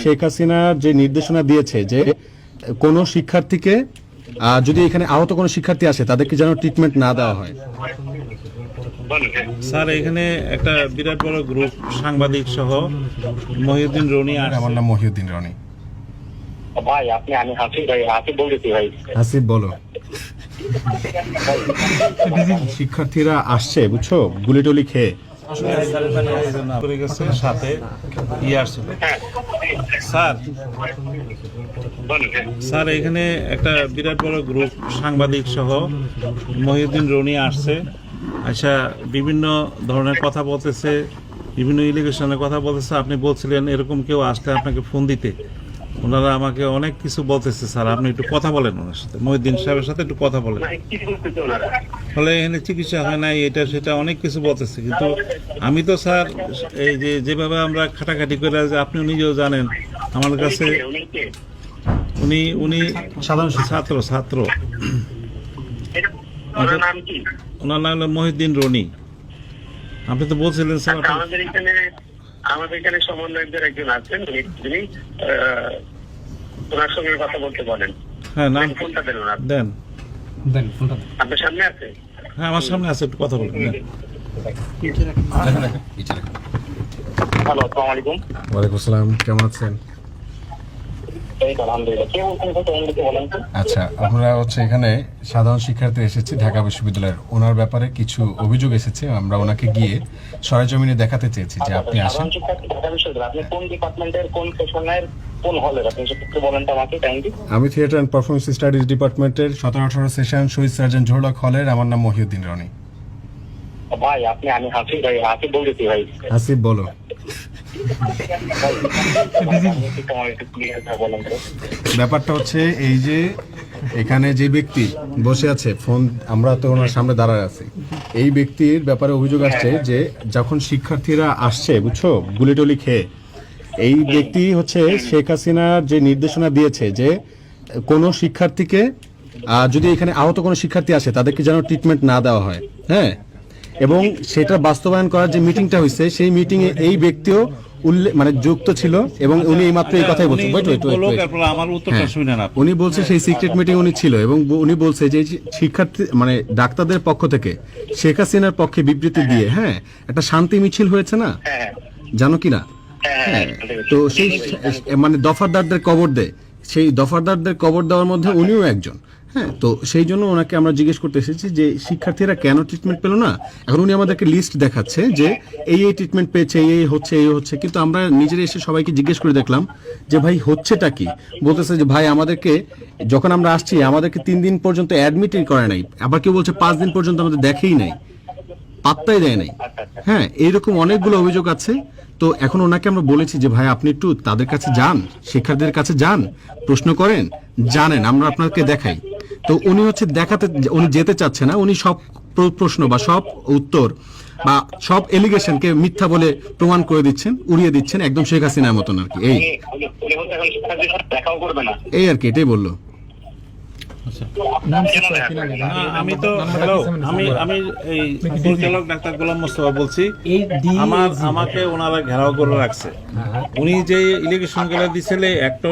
শেখ হাসিনা যে নির্দেশনা দিয়েছে যে কোনো শিক্ষার্থীকে যদি এখানে আহত কোনো শিক্ষার্থী আসে তাদেরকে যেন ট্রিটমেন্ট না দেওয়া হয়। স্যার এখানে একটা বিরাট বড় গ্রুপ সাংবাদিক সহ মহিউদ্দিন রনি আর আমার নাম মহিউদ্দিন রনি। ভাই আমি হাসিব বলতেছি ভাই। হাসিব বলো। শিক্ষার্থীরা আসছে বুঝছো, গুলি টুলি খেয়ে সাথে আসছিল। স্যার এখানে একটা বিরাট বড় গ্রুপ সাংবাদিক সহ মহিউদ্দিন রনি আসছে, আচ্ছা বিভিন্ন ধরনের কথা বলতেছে, বিভিন্ন ইলিগেশনের কথা বলতেছে। আপনি বলছিলেন এরকম কেউ আসলে আপনাকে ফোন দিতে, ওনারা আমাকে অনেক কিছু বলতেছে। স্যার আপনি একটু কথা বলেন ওনার সাথে, মহিউদ্দিন সাহেবের সাথে একটু কথা বলেন। ফলে এখানে চিকিৎসা হয় নাই, এটা সেটা অনেক কিছু বলতেছে। কিন্তু আমি তো স্যার এই যেভাবে আমরা খাটাখাটি করে, আপনি নিজেও জানেন আমার কাছে উনি সাধারণ ছাত্র ওনার নাম হলো মহিউদ্দিন রনি। আপনি তো বলছিলেন স্যার আমাদের এখানে সমন্বয়কদের একজন আছেন, যিনি ওনার সঙ্গে কথা বলতে বলেন। হ্যাঁ নাম ফোনটা দেন ওনার। দেন ফোনটা আপনার সামনে আছে? হ্যাঁ আমার সামনে আছে, একটু কথা বলবেন। হ্যালো, আসসালামু আলাইকুম। ওয়ালাইকুম আসসালাম, কেমন আছেন? আলহামদুলিল্লাহ। কে বলেন তো? আচ্ছা, আমরা এখানে সাধারণ শিক্ষার্থী এসেছি ঢাকা বিশ্ববিদ্যালয়ের, ওনার ব্যাপারে কিছু অভিযোগ এসেছে। আমরা ওনাকে গিয়ে সরেজমিনে দেখাতে চেয়েছি যে আপনি আসেন। আপনি কোন ডিপার্টমেন্টের, কোন সেশনের, কোন হলের? আপনি একটু বলেন তো আমাকে কাইন্ডলি। আমি থিয়েটার অ্যান্ড পারফরমেন্স স্টাডিজ ডিপার্টমেন্টের 17-18 সেশন শহীদ সার্জন জোহরলাক হলের। আমার নাম মহিউদ্দিন রনি। ভাই আমি হাসিব বলতেছি ভাই। হাসিব বলো। ব্যাপারটা এই যে এখানে যে ব্যক্তি বসে আছে, ফোন আমরা তো ওনার সামনে দাঁড়ায় আছি, এই ব্যক্তির ব্যাপারে অভিযোগ আসছে যে যখন শিক্ষার্থীরা আসছে বুঝছো গুলি টুলি খেয়ে, এই ব্যক্তি শেখ হাসিনার যে নির্দেশনা দিয়েছে যে কোনো শিক্ষার্থীকে যদি এখানে আহত কোনো শিক্ষার্থী আসে তাদেরকে যেন ট্রিটমেন্ট না দেওয়া হয়। হ্যাঁ, এবং সেটা বাস্তবায়ন করার যে মিটিংটা হয়েছে সেই মিটিং এ এই ব্যক্তিও যুক্ত ছিল এবং উনি এইমাত্র এই কথাই বলছেন। উনি বলছে সেই সিক্রেট মিটিং উনি ছিল এবং উনি বলছে যে শিক্ষার্থী ডাক্তারদের পক্ষ থেকে শেখ হাসিনার পক্ষে বিবৃতি দিয়ে একটা শান্তি মিছিল হয়েছে না, জানো কি না? হ্যাঁ, তো সেই দফাদারদের কবর দেয়, সেই দফাদারদের কবর দেওয়ার মধ্যে উনিও একজন। হ্যাঁ, তো সেই জন্য ওনাকে আমরা জিজ্ঞেস করতে এসেছি যে শিক্ষার্থীরা কেন ট্রিটমেন্ট পেল না। এখন উনি আমাদেরকে লিস্ট দেখাচ্ছে যে এই ট্রিটমেন্ট পেয়েছে, এই হচ্ছে, কিন্তু আমরা নিজেরা এসে সবাইকে জিজ্ঞেস করে দেখলাম যে ভাই হচ্ছেটা কি। বলতেছে যে ভাই আমাদেরকে যখন আমরা আসছি আমাদেরকে 3 দিন পর্যন্ত অ্যাডমিটই করে নাই, আবার কেউ বলছে 5 দিন পর্যন্ত আমাদের দেখেই নাই, পাত্তাই দেয় নাই। হ্যাঁ, এইরকম অনেকগুলো অভিযোগ আছে। তো এখন ওনাকে আমরা বলেছি যে ভাই আপনি একটু তাদের কাছে যান, শিক্ষার্থীদের কাছে যান, প্রশ্ন করেন, জানেন, আমরা আপনাকে দেখাই। তো উনি উনি যেতে চাচ্ছে না। উনি সব প্রশ্ন বা সব উত্তর বা সব এলিগেশনকে মিথ্যা বলে প্রমাণ করে দিচ্ছেন, উড়িয়ে দিচ্ছেন, একদম শেখ হাসিনার মতন আর কি। এই আর কি, এটাই বললো। আমি এই পরিচালক ডাক্তার গোলাম মোস্তফা বলছি। আমাকে ওনারা ঘেরাও করে রাখছে। উনি যে ইলিগেশন গুলো দিছিলে একটা